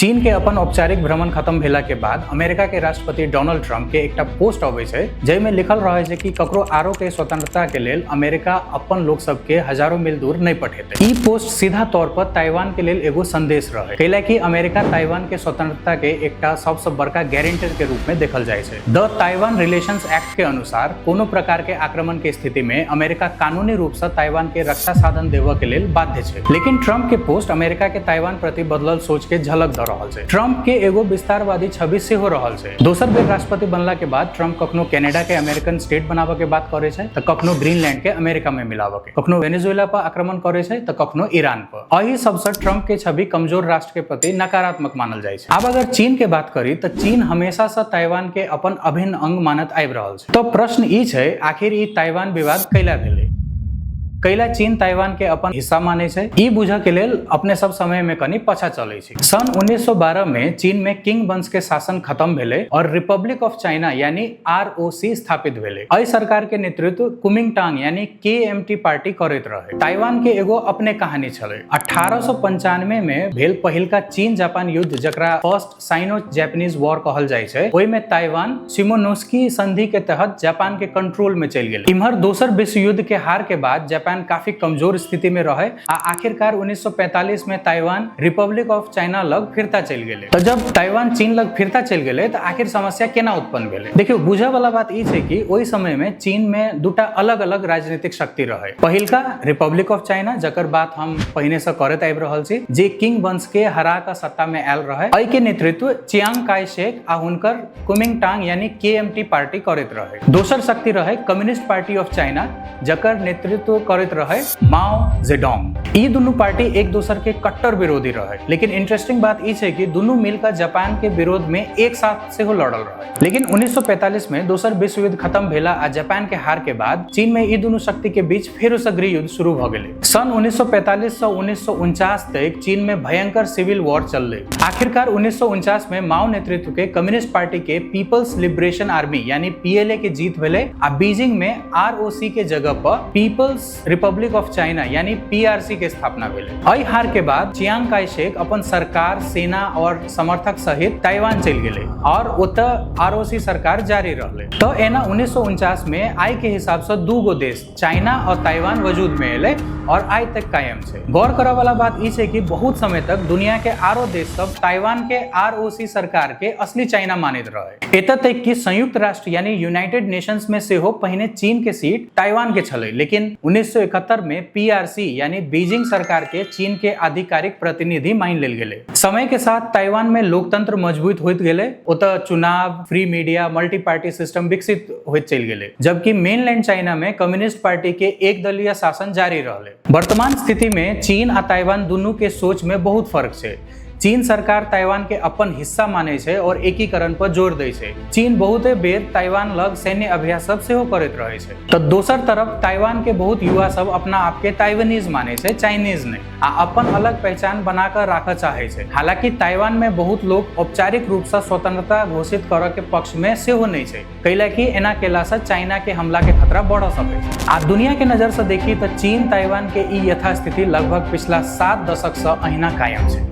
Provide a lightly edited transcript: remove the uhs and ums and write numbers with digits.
चीन के अपन औपचारिक भ्रमण खत्म भेला के बाद अमेरिका के राष्ट्रपति डोनाल्ड ट्रंप के एक पोस्ट अबै छै जैमे लिखल रहे छै कि ककरो आरो के स्वतंत्रता के लेल अमेरिका अपन लोग सब के हजारों मील दूर नहीं पठेते। ई पोस्ट सीधा तौर पर ताइवान के लेल एगो संदेश रहे, कैलाकि अमेरिका ताइवान के स्वतंत्रता के एकटा सबसे बड़का गारंटर के रूप में देखल जाय छै। द ताइवान रिलेशंस एक्ट के अनुसार कोनो प्रकार के आक्रमण के स्थिति में अमेरिका कानूनी रूप से ताइवान के रक्षा साधन देवा के लेल बाध्य छै। लेकिन ट्रंप के पोस्ट अमेरिका के ताइवान प्रति बदलल सोच के झलक रहल छै। ट्रंप के एगो विस्तारवादी छवि से हो रहल छै। दोसर बेर राष्ट्रपति बनला के बाद ट्रंप कखनो कनाडा के अमेरिकन स्टेट बनावे के बात करे छै, त कखनो ग्रीनलैंड के अमेरिका में मिलावे के, कखनो वेनेजुएला पर आक्रमण करे छै, त कखनो ईरान पर। एही सबसे ट्रंप के छवि कमजोर राष्ट्र के प्रति नकारात्मक मानल जाय छै। अब अगर चीन के बात करी त चीन हमेशा से ताइवान के अपन अभिन्न अंग मानत आबि रहल छै। तो प्रश्न ई छै, आखिर ई ताइवान विवाद कैला भेलै? कैला चीन ताइवान के अपन हिस्सा माने छै? ई बुझे के लेल अपने सब समय में कनी पछा चले छै। सन 1912 में चीन में किंग वंश के शासन खत्म भेले और रिपब्लिक ऑफ चाइना यानी ROC स्थापित भेले। एहि सरकार के नेतृत्व कुमिंगटांग यानी KMT पार्टी करैत रहे। ताइवान के एगो अपने कहानी छले। 1895 में भेल पहिलका चीन जापान युद्ध, जकरा फर्स्ट साइनो जापानीज वॉर कहल जाय छै, ओय में ताइवान शिमोनोस्की संधि के तहत जापान के कंट्रोल में चल गेल। इम्हर दोसर विश्व युद्ध के हार के बाद जापान काफी कमजोर स्थिति में रहे आ आखिरकार 1945 में ताइवान रिपब्लिक ऑफ चाइना लग फिरता चल गेले। तो जब ताइवान चीन लग फिरता चल गेले तो आखिर समस्या केना उत्पन्न भेले? देखियो, बुझे वाला बात ई छै कि ओई समय में चीन में दूटा अलग-अलग राजनीतिक शक्ति रहे। पहिलका रिपब्लिक ऑफ चाइना, जकर बात हम पहिने से करत आबि रहल छी, जे किंग वंश के हरा के सत्ता में आयल रहे। एहि के नेतृत्व चियांग काय शेक आ हुनकर कुमिंगटांग यानी KMT पार्टी करैत रहे। दोसर शक्ति रहे कम्युनिस्ट पार्टी ऑफ चाइना, जकर नेतृत्व रहे माओ जेडोंग। ई दुनू पार्टी एक दूसर के कट्टर विरोधी रहे। लेकिन इंटरेस्टिंग बात ई छै कि दुनू मिलकर जापान के विरोध में एक साथ से हो लड़ल रहे। लेकिन 1945 में दोसर विश्व युद्ध खत्म भेला आ जापान के हार के बाद चीन में ई दुनू शक्ति के बीच फेरो से गृह युद्ध शुरू भ गेलै। सन 1945 से 1949 तक चीन में भयंकर सिविल वॉर चललै। आखिरकार 1949 में माओ नेतृत्व के कम्युनिस्ट पार्टी के पीपल्स लिबरेशन आर्मी यानी PLA के जीत भेलै आ बीजिंग में ROC के जगह पर पीपल्स रिपब्लिक ऑफ चाइना यानी PRC के स्थापना भेलै। एहि हार के बाद चियांग काय शेक अपन सरकार, सेना और समर्थक सहित ताइवान चल गेलै और ओतऽ ROC सरकार जारी रहलै। तो एना 1949 में आई के हिसाब से दू गो देश चाइना और ताइवान वजूद में एलै और आई तक कायम छै। गौर करे वाला बात ई छै कि बहुत समय तक दुनिया के आरो देश सब ताइवान के ROC सरकार के असली चाइना मानैत रहे। एतऽ तक कि संयुक्त राष्ट्र यानी यूनाइटेड नेशंस में सेहो पहिने चीन के सीट ताइवान के छलै। लेकिन 1971 में PRC यानी बीजिंग सरकार के चीन के आधिकारिक प्रतिनिधि मान लेल गेले। समय के साथ ताइवान में लोकतंत्र मजबूत होइत गेले, ओतऽ चुनाव, free media, multi party system विकसित होइत चल गेले, जबकि मेनलैंड चाइना में कम्युनिस्ट पार्टी के एक दलीय शासन जारी रहले। वर्तमान स्थिति में चीन आ ताइवान दुनू के सोच में बहुत फर्क छै। चीन सरकार ताइवान के अपन हिस्सा माने छै और एकीकरण पर जोर दै छै। चीन बहुते बेर ताइवान लग सैन्य अभ्यास सब सेहो करैत रहे छै। तो दोसर तरफ ताइवान के बहुत युवा सब अपना आप के ताइवानीज माने छै, चाइनीज नहीं, आ अपन अलग पहचान बना कर राखे चाहे छै। हालांकि ताइवान में बहुत लोग औपचारिक रूप से स्वतंत्रता घोषित करे के पक्ष में सेहो नहीं छै, कैलाकि एना केला से चाइना के हमला के खतरा बढ़ सकै छै। आ दुनिया के नजर से देखी तो चीन ताइवान के ई यथास्थिति लगभग पिछला 7 दशक से अहिना कायम छै।